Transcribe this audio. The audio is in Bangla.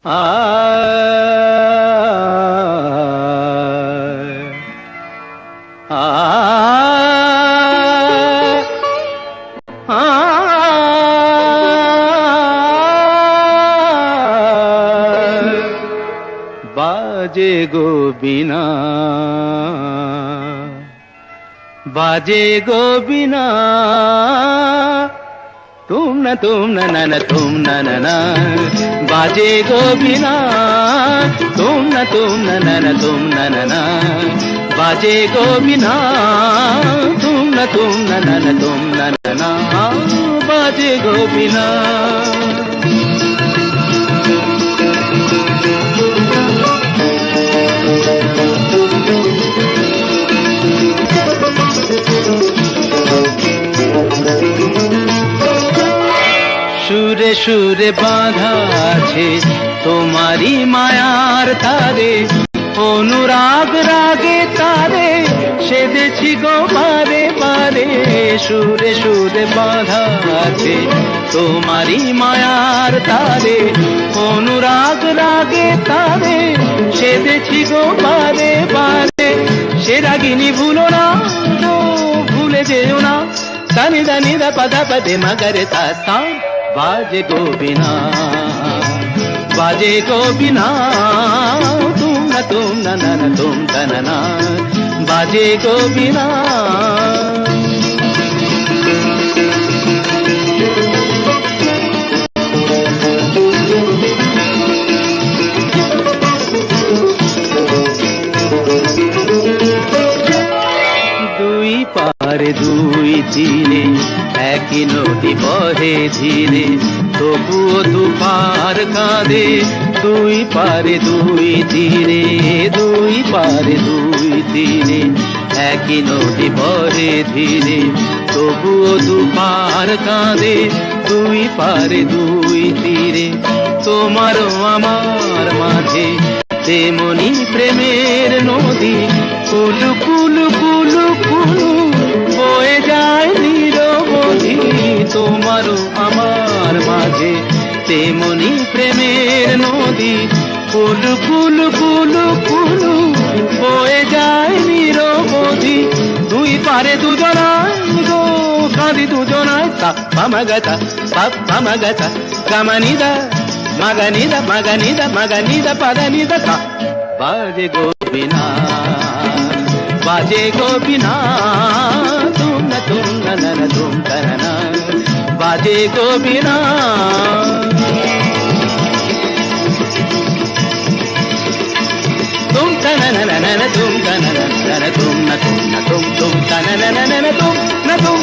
आ बाजे गो बिना, बाजे गो बिना, तुम न तुम न बाजे गो बिना, तुम न तुम न बाजे गो बिना, तुम न तुम न बाजे गो बिना। সুরে সুরে বাঁধা আছে তোমারি মায়ার তারে, অনুরাগ রাগে তারে সেদেছি গো বারে বারে। সুরে সুরে বাঁধা আছে তোমারি মায়ার তারে, অনুরাগ রাগে তারে সেদেছি গো বারে বারে। সে রাগিনী ভুলো না, ভুলে যেও না, সানি দানি দা পদা পদে মগরে তা সা। बाजे गो बिना, बाजे गो बिना, तुम न तुम न बाजे गो बिना। দুই পারে দুই তীরে একই নদী বহে ধীরে, তবুও দুপার কাঁদে। দুই পারে দুই তীরে, দুই পারে দুই তীরে একই নদী বহে ধীরে, তবুও দুপার কাঁদে। দুই পারে দুই তীরে তোমারও আমার মাঝে তেমনি প্রেমের নদী, কুলু কুলু কুলু কুলু বয়ে যায় নিরবধি। তোমারও আমার মাঝে তেমনি প্রেমের নদী, কুলু কুলু কুলু কুলু বয়ে যায় নিরবধি। দুই পারে দুজনায় গো কাঁদি দুজনায়, সাপ্পা মাগাতা সাপ্পা মাগাতা গামানিদা মাগানিদা মাগানিদা মাগানিদা পাদানিদা সা। बाजे गो बिना, बाजे गो बिना, तुम न तुम न बाजे गो बिना। तुम तुम न तुम